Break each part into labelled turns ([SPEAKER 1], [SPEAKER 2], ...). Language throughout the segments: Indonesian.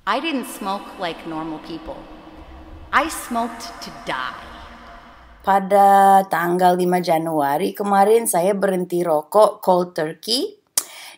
[SPEAKER 1] I didn't smoke like normal people. I smoked to die.
[SPEAKER 2] Pada tanggal 5 Januari kemarin saya berhenti rokok cold turkey.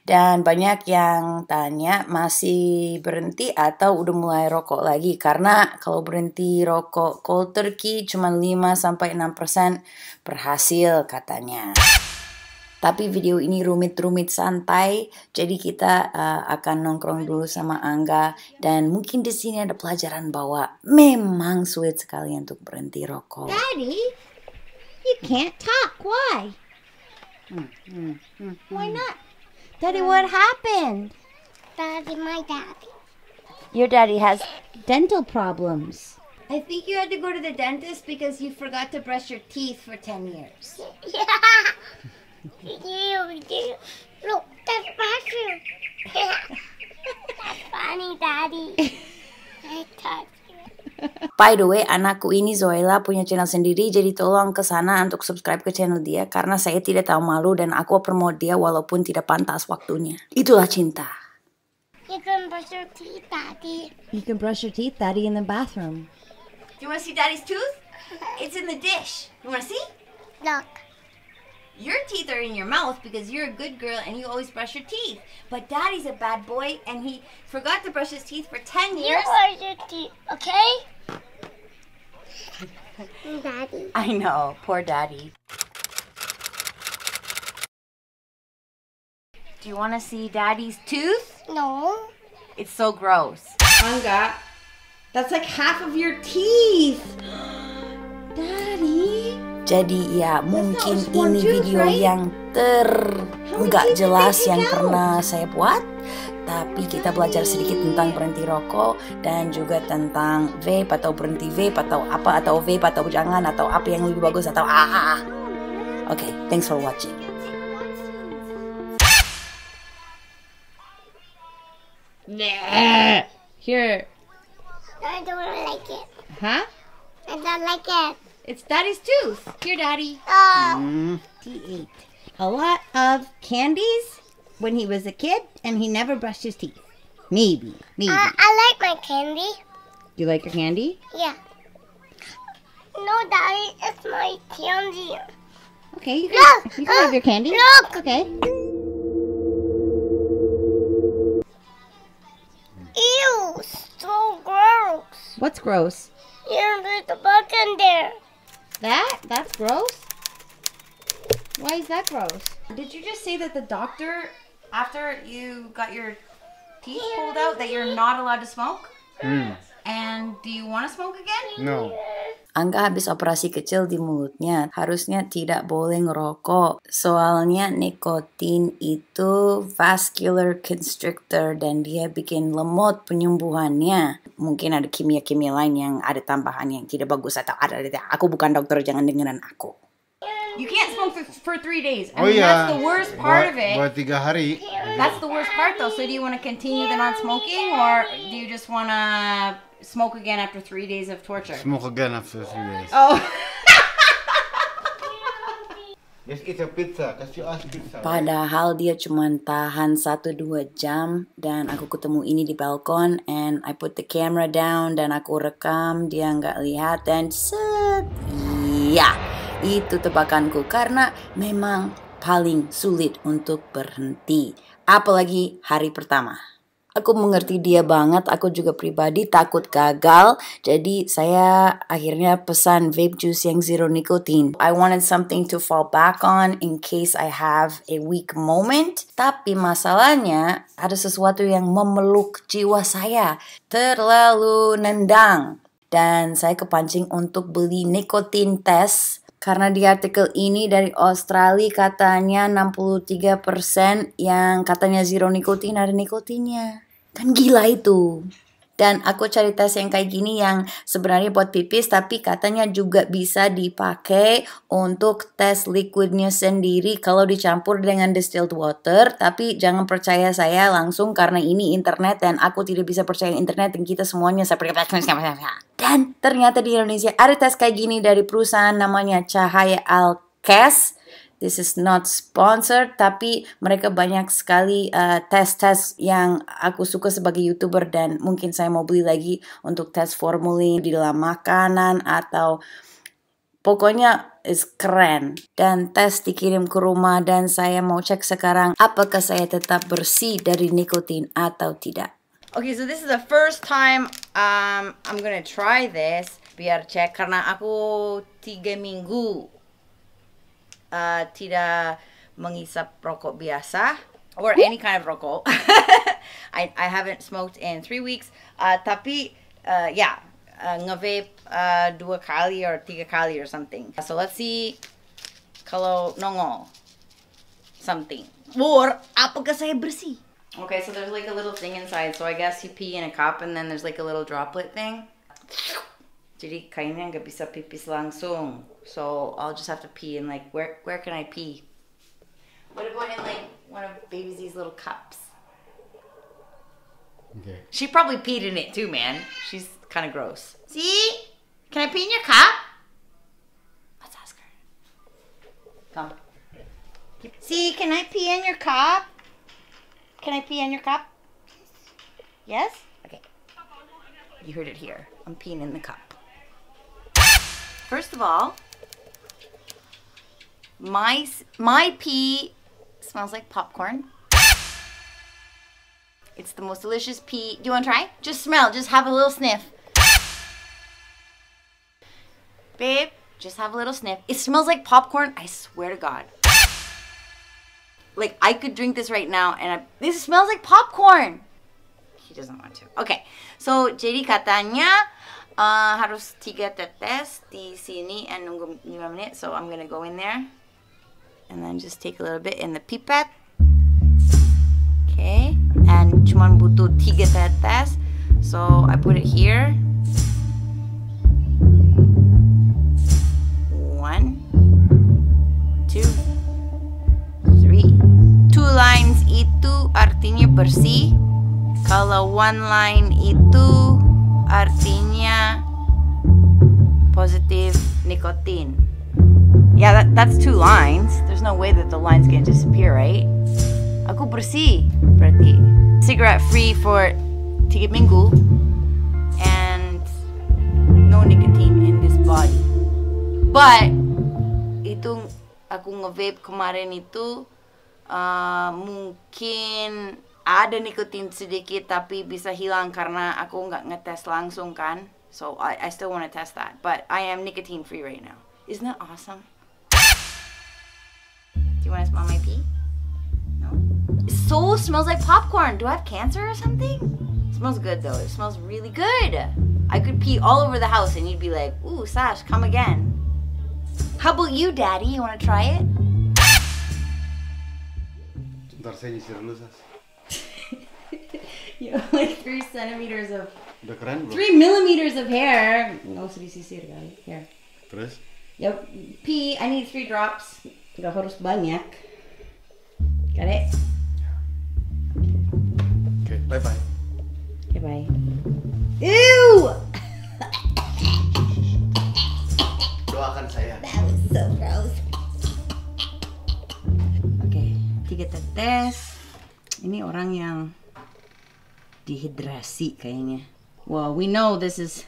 [SPEAKER 2] Dan banyak yang tanya masih berhenti atau udah mulai rokok lagi. Karena kalau berhenti rokok cold turkey cuma 5-6% berhasil katanya. Tapi video ini rumit-rumit santai, jadi kita akan nongkrong dulu sama Angga dan mungkin di sini ada pelajaran bahwa memang sulit sekali untuk berhenti rokok.
[SPEAKER 3] Daddy, you can't talk. Why? Why not? Daddy, what happened?
[SPEAKER 4] Daddy, my daddy.
[SPEAKER 3] Your daddy has dental problems.
[SPEAKER 4] I think you had to go to the dentist because you forgot to brush your teeth for 10 years. Yeah. Look, that's bathroom. That's funny, Daddy. I touched you.
[SPEAKER 2] By the way, anakku ini Zoela punya channel sendiri, jadi tolong ke sana untuk subscribe ke channel dia karena saya tidak tahu malu dan aku promote dia walaupun tidak pantas waktunya. Itulah cinta.
[SPEAKER 4] You can brush your teeth, Daddy.
[SPEAKER 3] You can brush your teeth, Daddy, in the bathroom.
[SPEAKER 1] Do you want to see Daddy's tooth? It's in the dish. You want to see?
[SPEAKER 4] Look.
[SPEAKER 1] Your teeth are in your mouth because you're a good girl and you always brush your teeth. But Daddy's a bad boy and he forgot to brush his teeth for 10
[SPEAKER 4] You
[SPEAKER 1] years.
[SPEAKER 4] brush your teeth, okay? Daddy.
[SPEAKER 2] I know, poor Daddy.
[SPEAKER 1] Do you want to see Daddy's tooth?
[SPEAKER 4] No.
[SPEAKER 1] It's so gross.
[SPEAKER 3] Angga, that's like half of your teeth. Daddy.
[SPEAKER 2] Jadi ya mungkin ini video yang nggak jelas yang pernah saya buat. Tapi kita belajar sedikit tentang berhenti rokok dan juga tentang vape atau berhenti vape atau apa atau vape atau jangan atau apa yang lebih bagus atau Okay, thanks for watching.
[SPEAKER 3] Nah. Here.
[SPEAKER 4] I don't like it.
[SPEAKER 3] Huh?
[SPEAKER 4] I don't like it.
[SPEAKER 3] It's Daddy's tooth. Here, Daddy.
[SPEAKER 1] He ate
[SPEAKER 3] A lot of candies when he was a kid, and he never brushed his teeth. Maybe.
[SPEAKER 4] I like my candy.
[SPEAKER 3] You like your candy?
[SPEAKER 4] Yeah. No, Daddy, it's my candy.
[SPEAKER 3] Okay, you
[SPEAKER 4] Look,
[SPEAKER 3] can have your candy.
[SPEAKER 4] look.
[SPEAKER 3] Okay.
[SPEAKER 4] Ew, so gross.
[SPEAKER 3] What's gross?
[SPEAKER 4] There's a bug in there.
[SPEAKER 3] That's gross? Why is that gross?
[SPEAKER 1] Did you just say that the doctor, after you got your teeth pulled out, that you're not allowed to smoke? And do you want to smoke again?
[SPEAKER 5] No.
[SPEAKER 2] Angga habis operasi kecil di mulutnya, harusnya tidak boleh ngerokok. Soalnya nikotin itu vascular constrictor dan dia bikin lemot penyembuhannya. Mungkin ada kimia-kimia lain yang ada tambahan yang tidak bagus atau ada. Aku bukan dokter, jangan dengerin aku.
[SPEAKER 1] You can't smoke for 3 days. I
[SPEAKER 5] Oh
[SPEAKER 1] mean,
[SPEAKER 5] yeah.
[SPEAKER 1] that's the worst part of it.
[SPEAKER 5] Buat 3 hari.
[SPEAKER 1] That's the worst part though. So do you want to continue the non-smoking or do you just want to smoke again after 3 days of torture?
[SPEAKER 5] Smoke again after 3 days.
[SPEAKER 1] Oh.
[SPEAKER 5] Just eat a pizza, kasih us pizza.
[SPEAKER 2] Padahal dia cuma tahan 1-2 jam dan aku ketemu ini di balkon and I put the camera down dan aku rekam, dia nggak lihat dan set. Ya, itu tebakanku karena memang paling sulit untuk berhenti. Apalagi hari pertama. Aku mengerti dia banget, aku juga pribadi takut gagal. Jadi saya akhirnya pesan vape juice yang zero nicotine. I wanted something to fall back on in case I have a weak moment. Tapi masalahnya ada sesuatu yang memeluk jiwa saya. Terlalu nendang. Dan saya kepancing untuk beli nicotine test. Karena di artikel ini dari Australia katanya 63% yang katanya zero nicotine ada nikotinnya. Kan gila itu. Dan aku cari tes yang kayak gini yang sebenarnya buat pipis tapi katanya juga bisa dipakai untuk tes liquidnya sendiri kalau dicampur dengan distilled water. Tapi jangan percaya saya langsung karena ini internet dan aku tidak bisa percaya internet dan kita semuanya seperti dan ternyata di Indonesia ada tes kayak gini dari perusahaan namanya Cahaya Alkes. This is not sponsored, tapi mereka banyak sekali tes-tes yang aku suka sebagai YouTuber dan mungkin saya mau beli lagi untuk tes formalin di dalam makanan atau pokoknya is keren. Dan tes dikirim ke rumah dan saya mau cek sekarang apakah saya tetap bersih dari nikotin atau tidak.
[SPEAKER 1] Okay, so this is the first time I'm gonna try this. Biar cek karena aku 3 minggu tidak menghisap rokok biasa or any kind of rokok. I haven't smoked in 3 weeks. Tapi nge-vape 2 kali or 3 kali or something. So let's see kalau nongol something. Or apakah saya bersih? Okay, so there's like a little thing inside. So I guess you pee in a cup and then there's like a little droplet thing. Jadi kayaknya nggak bisa pipis langsung. So I'll just have to pee in like where can I pee? What about in like one of baby's these little cups?
[SPEAKER 5] Okay.
[SPEAKER 1] She probably peed in it too, man. She's kind of gross. See? Can I pee in your cup? Let's ask her. Come.
[SPEAKER 3] See, can I pee in your cup? Can I pee in your cup? Yes?
[SPEAKER 1] Okay. You heard it here. I'm peeing in the cup. First of all, my pee smells like popcorn. It's the most delicious pee. Do you want to try? Just smell. Just have a little sniff. Babe, just have a little sniff. It smells like popcorn. I swear to God. Like, I could drink this right now and this smells like popcorn. He doesn't want to. Okay, so jadi katanya harus 3 tetes di sini and nunggu 5 menit. So I'm gonna go in there and then just take a little bit in the pipette. Okay, and cuman butuh 3 tetes. So I put it here. 1, 2, 3. 2 lines itu artinya bersih. Kalau 1 line itu artinya positive nicotine. Yeah, that's 2 lines. There's no way that the line's gonna disappear, right? Aku bersih berarti. Cigarette free for 3 minggu and no nicotine in this body. But itu aku nge-vape kemarin itu mungkin ada nikotin sedikit tapi bisa hilang karena aku nggak ngetes langsung kan. So I still want to test that. But I am nicotine free right now. Isn't that awesome? Do you want to smell my pee? No? It so smells like popcorn. Do I have cancer or something? It smells good though. It smells really good. I could pee all over the house and you'd be like, ooh, Sash, come again. How about you, Daddy? You want to try it?
[SPEAKER 5] Ntar saya nyisir dulu, Sas.
[SPEAKER 1] You have like 3 centimeters of...
[SPEAKER 5] Udah keren belum?
[SPEAKER 1] 3 millimeters of hair. Nggak usah disisir kali. Here.
[SPEAKER 5] Terus?
[SPEAKER 1] Yep. Pee. I need 3 drops. Nggak harus banyak. Got it?
[SPEAKER 5] Okay, bye-bye.
[SPEAKER 1] Okay, bye. Ew!
[SPEAKER 5] Doakan saya.
[SPEAKER 3] That was so gross.
[SPEAKER 1] Okay. 3 tetes. Ini orang yang dehidrasi kayaknya. Well, we know this is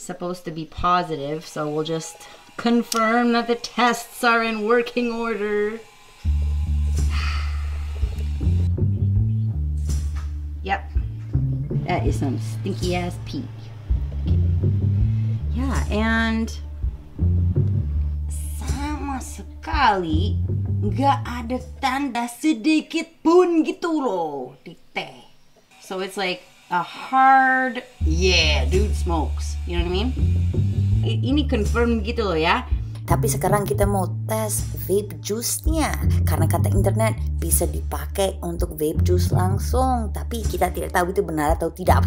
[SPEAKER 1] supposed to be positive, so we'll just confirm that the tests are in working order. Yep. That is some stinky ass pee. Okay. Yeah, and sama sekali nggak ada tanda sedikit pun gitu loh di teh. So it's like a hard, yeah, dude smokes. You know what I mean? Ini confirm gitu loh ya.
[SPEAKER 2] Tapi sekarang kita mau tes vape juice-nya. Karena kata internet bisa dipakai untuk vape juice langsung. Tapi kita tidak tahu itu benar atau tidak.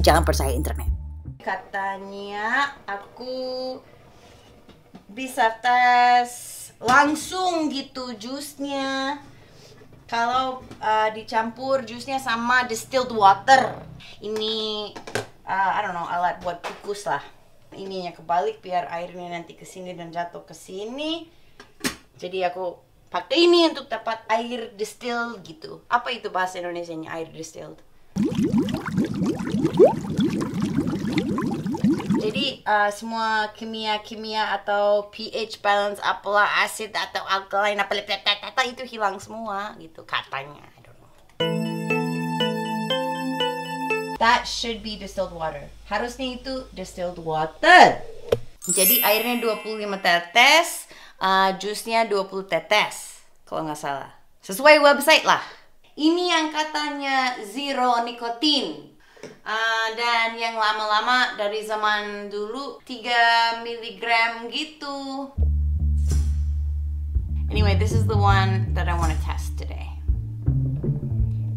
[SPEAKER 2] Jangan percaya internet.
[SPEAKER 1] Katanya aku bisa tes langsung gitu jusnya. Kalau dicampur jusnya sama distilled water. Ini, I don't know, alat buat kukus lah. Ininya kebalik biar airnya nanti ke sini dan jatuh ke sini. Jadi aku pakai ini untuk dapat air distilled gitu. Apa itu bahasa Indonesianya air distilled? Jadi semua kimia atau pH balance apalah asid atau alkaline apa itu hilang semua gitu katanya. I don't know. That should be distilled water. Harusnya itu distilled water. Jadi airnya 25 tetes, jusnya 20 tetes kalau nggak salah. Sesuai website lah. Ini yang katanya zero nikotin. Dan yang lama-lama dari zaman dulu 3 mg gitu. Anyway, this is the one that I want to test today.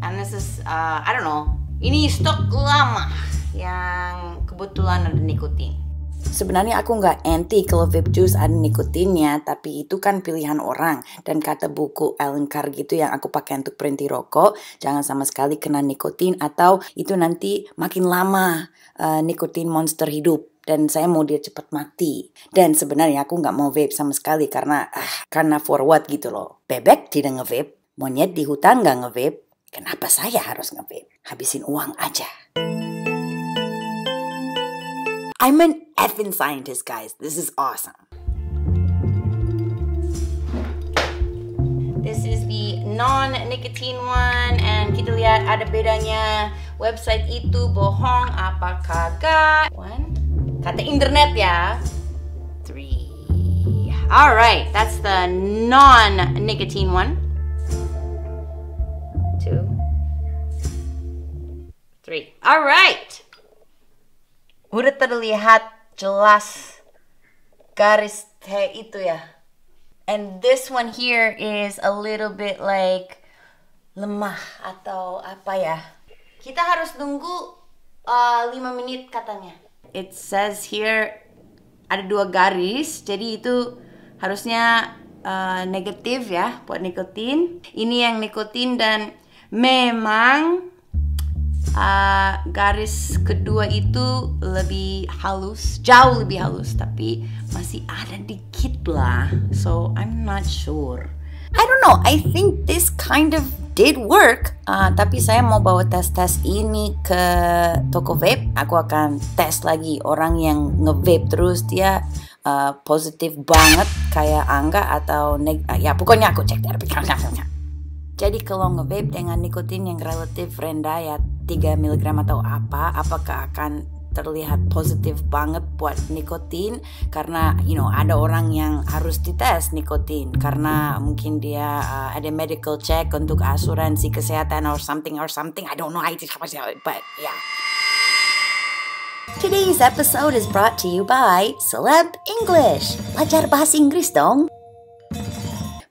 [SPEAKER 1] And this is, I don't know, ini stok lama yang kebetulan ada nikotin.
[SPEAKER 2] Sebenarnya aku nggak anti kalau vape juice ada nikotinnya, tapi itu kan pilihan orang. Dan kata buku Alan Carr gitu yang aku pakai untuk berhenti rokok, jangan sama sekali kena nikotin atau itu nanti makin lama nikotin monster hidup. Dan saya mau dia cepat mati. Dan sebenarnya aku nggak mau vape sama sekali karena for what gitu loh. Bebek tidak nge-vape, monyet di hutan nggak nge-vape. Kenapa saya harus nge-vape? Habisin uang aja. I'm an effing scientist, guys. This is awesome.
[SPEAKER 1] This is the non-nicotine one, and kita lihat ada bedanya. Website itu bohong apa kagak? 1, kata internet ya. 3. Alright, that's the non-nicotine one. 2, 3. Alright. Udah terlihat jelas garis T itu ya. And this one here is a little bit like lemah atau apa ya. Kita harus nunggu 5 menit katanya. It says here ada 2 garis. Jadi itu harusnya negatif ya buat nikotin. Ini yang nikotin dan memang garis kedua itu lebih halus, jauh lebih halus, tapi masih ada dikit lah. So I'm not sure.
[SPEAKER 2] I don't know, I think this kind of did work. Tapi saya mau bawa tes-tes ini ke toko vape. Aku akan tes lagi orang yang nge-vape terus dia positif banget kayak Angga atau ya pokoknya aku cek dari pikirannya. Jadi kalau nge-vape dengan nikotin yang relatif rendah ya 3 mg atau apakah akan terlihat positif banget buat nikotin? Karena ada orang yang harus dites nikotin karena mungkin dia ada medical check untuk asuransi kesehatan or something I don't know but yeah. Today's episode is brought to you by Celeb English. Belajar bahasa Inggris dong.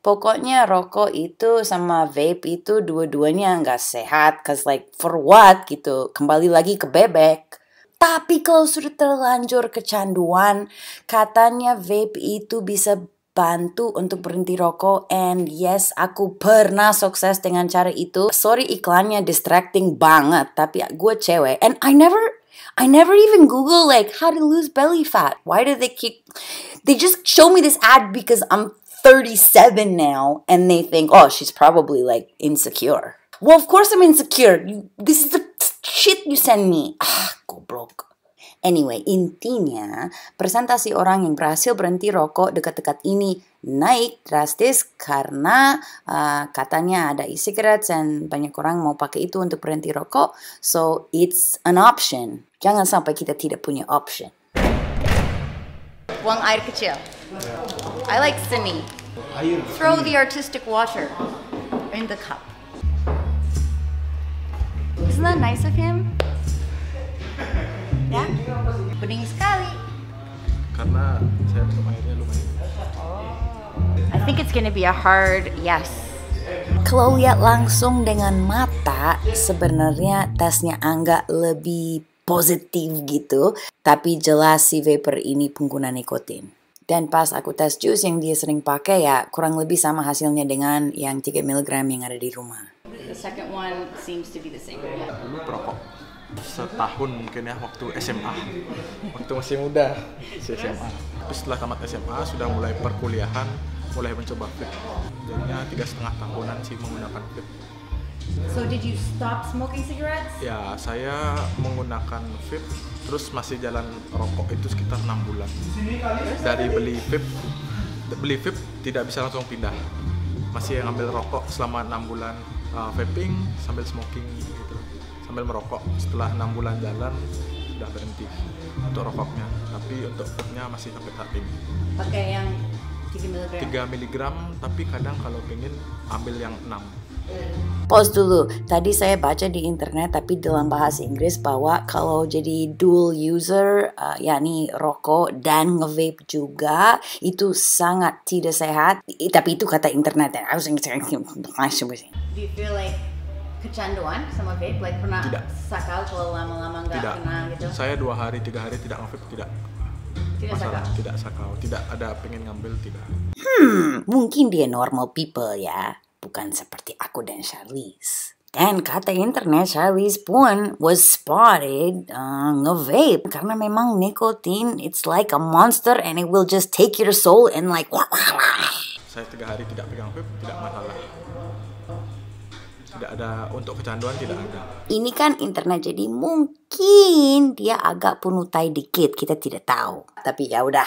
[SPEAKER 2] Pokoknya rokok itu sama vape itu dua-duanya nggak sehat. Cause like for what gitu. Kembali lagi ke bebek. Tapi kalau sudah terlanjur kecanduan, katanya vape itu bisa bantu untuk berhenti rokok. And yes, aku pernah sukses dengan cara itu. Sorry iklannya distracting banget. Tapi gue cewek. And I never even Google like how to lose belly fat. Why do they just show me this ad because I'm 37 now and they think, oh, she's probably like insecure. Well, of course I'm insecure. This is the shit you send me. Goblok. Anyway, intinya presentasi orang yang berhasil berhenti rokok dekat-dekat ini naik drastis karena katanya ada e-cigarettes dan banyak orang mau pakai itu untuk berhenti rokok. So, it's an option. Jangan sampai kita tidak punya option.
[SPEAKER 1] Buang air kecil. I like seni. Throw the artistic water in the cup. Isn't that nice of him? Ya, bening sekali.
[SPEAKER 5] Karena saya minum airnya lumayan.
[SPEAKER 1] I think it's gonna be a hard yes.
[SPEAKER 2] Kalau lihat langsung dengan mata, sebenarnya tesnya Angga lebih positif gitu. Tapi jelas si vapor ini pengguna nikotin. Dan pas aku tes jus yang dia sering pakai ya kurang lebih sama hasilnya dengan yang 3 mg yang ada di rumah.
[SPEAKER 1] The second one seems to be the same.
[SPEAKER 6] Dulu perokok setahun mungkin ya waktu SMA, waktu masih muda, SMA. Tapi setelah tamat SMA sudah mulai perkuliahan, mulai mencoba vape. Jadinya 3,5 tahunan sih menggunakan vape.
[SPEAKER 1] So did you stop smoking cigarettes?
[SPEAKER 6] Ya, saya menggunakan vape, terus masih jalan rokok itu sekitar 6 bulan. Dari beli vape tidak bisa langsung pindah. Masih ngambil rokok selama 6 bulan, vaping sambil smoking gitu, sambil merokok. Setelah 6 bulan jalan, sudah berhenti untuk rokoknya. Tapi untuk vape-nya masih sampai saat ini.
[SPEAKER 1] Pakai yang 3 mg?
[SPEAKER 6] 3 mg, tapi kadang kalau pengen ambil yang 6.
[SPEAKER 2] Pause dulu, tadi saya baca di internet tapi dalam bahasa Inggris bahwa kalau jadi dual user, yakni rokok dan nge-vape juga, itu sangat tidak sehat. Tapi itu kata internet ya.
[SPEAKER 1] Do you feel like kecanduan sama vape? Like pernah
[SPEAKER 6] Tidak.
[SPEAKER 1] sakau kalau lama-lama nggak
[SPEAKER 6] Tidak.
[SPEAKER 1] kena gitu?
[SPEAKER 6] Saya 2 hari, 3 hari tidak nge-vape, tidak.
[SPEAKER 1] Tidak
[SPEAKER 6] Masalah,
[SPEAKER 1] sakau?
[SPEAKER 6] tidak sakau, tidak ada pengen ngambil, tidak.
[SPEAKER 2] Mungkin dia normal people ya, bukan seperti aku dan Charlize. Dan kata internet, Charlize pun was spotted nge-vape karena memang nikotin it's like a monster and it will just take your soul and like
[SPEAKER 6] Saya 3 hari tidak pegang vape, tidak masalah. Tidak ada, untuk kecanduan tidak ada.
[SPEAKER 2] Ini kan internet, jadi mungkin dia agak punutai dikit, kita tidak tahu. Tapi ya udah,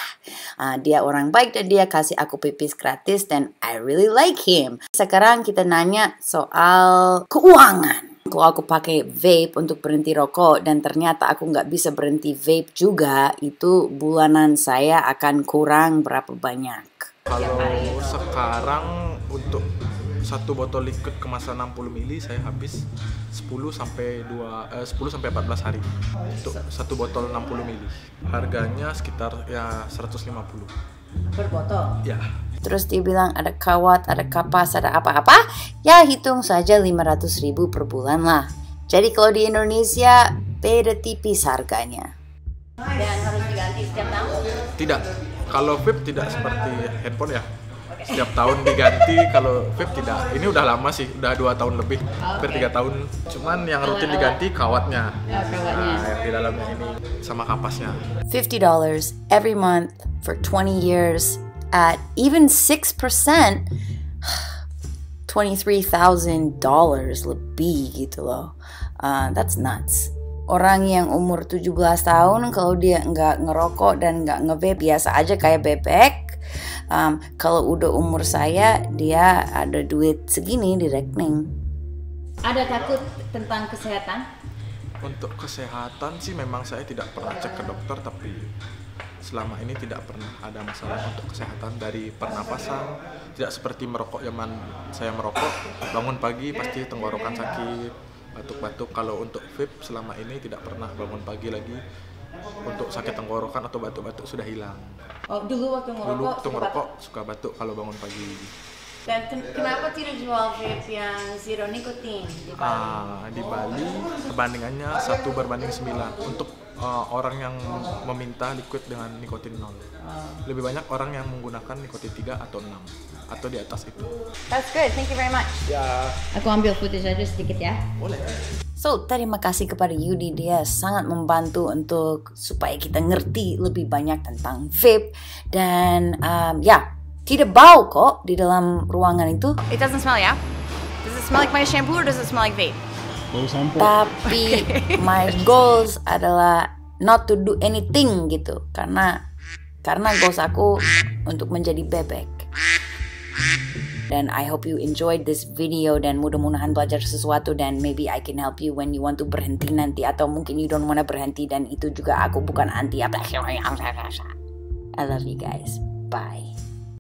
[SPEAKER 2] dia orang baik dan dia kasih aku pipis gratis dan I really like him. Sekarang kita nanya soal keuangan. Kalau aku pakai vape untuk berhenti rokok dan ternyata aku nggak bisa berhenti vape juga, itu bulanan saya akan kurang berapa banyak?
[SPEAKER 6] Kalau sekarang untuk 1 botol liquid kemasan 60 ml saya habis 10 sampai 14 hari untuk 1 botol 60 ml. Harganya sekitar ya 150
[SPEAKER 1] Per botol?
[SPEAKER 6] ya.
[SPEAKER 2] Terus dia bilang ada kawat, ada kapas, ada apa-apa. Ya hitung saja 500.000 per bulan lah. Jadi kalau di Indonesia beda tipis harganya.
[SPEAKER 1] Dan harus diganti setiap tahun?
[SPEAKER 6] Tidak, kalau vape tidak seperti handphone ya, setiap tahun diganti. Kalau vape tidak, ini udah lama sih, udah 2 tahun lebih, hampir 3 tahun. Cuman yang rutin diganti kawatnya, nah yang di dalamnya ini sama kapasnya.
[SPEAKER 2] $50 every month for 20 years at even 6%, $23,000 lebih gitu loh. That's nuts. Orang yang umur 17 tahun kalau dia nggak ngerokok dan nggak nge-vape biasa aja kayak bebek. Kalau udah umur saya, dia ada duit segini di rekening.
[SPEAKER 1] Ada takut tentang kesehatan?
[SPEAKER 6] Untuk kesehatan sih memang saya tidak pernah cek ke dokter, tapi selama ini tidak pernah ada masalah untuk kesehatan dari pernapasan. Tidak seperti merokok, zaman saya merokok, bangun pagi pasti tenggorokan sakit, batuk-batuk. Kalau untuk vape selama ini tidak pernah bangun pagi lagi untuk sakit tenggorokan atau batuk-batuk sudah hilang.
[SPEAKER 1] Oh, dulu waktu
[SPEAKER 6] Dulu
[SPEAKER 1] ngerokok
[SPEAKER 6] waktu ngerokok suka batuk kalau bangun pagi.
[SPEAKER 1] Dan kenapa tidak jual vape yang zero nikotin di Bali?
[SPEAKER 6] Di Bali perbandingannya 1:9 untuk orang yang meminta liquid dengan nikotin 0. Lebih banyak orang yang menggunakan nikotin 3 atau 6 atau di atas itu.
[SPEAKER 1] That's good, thank you very much.
[SPEAKER 6] Ya,
[SPEAKER 1] Aku ambil footage aja sedikit ya.
[SPEAKER 6] boleh.
[SPEAKER 2] So, terima kasih kepada Yudi, dia sangat membantu untuk supaya kita ngerti lebih banyak tentang vape. Dan ya, tidak bau kok di dalam ruangan itu.
[SPEAKER 1] It doesn't smell, yeah? Does it smell like my shampoo or does it smell like vape?
[SPEAKER 2] Tapi my goals adalah not to do anything gitu. Karena goals aku untuk menjadi bebek. Dan I hope you enjoyed this video dan mudah-mudahan belajar sesuatu dan maybe I can help you when you want to berhenti nanti atau mungkin you don't wanna berhenti dan itu juga aku bukan anti. I love you guys. Bye.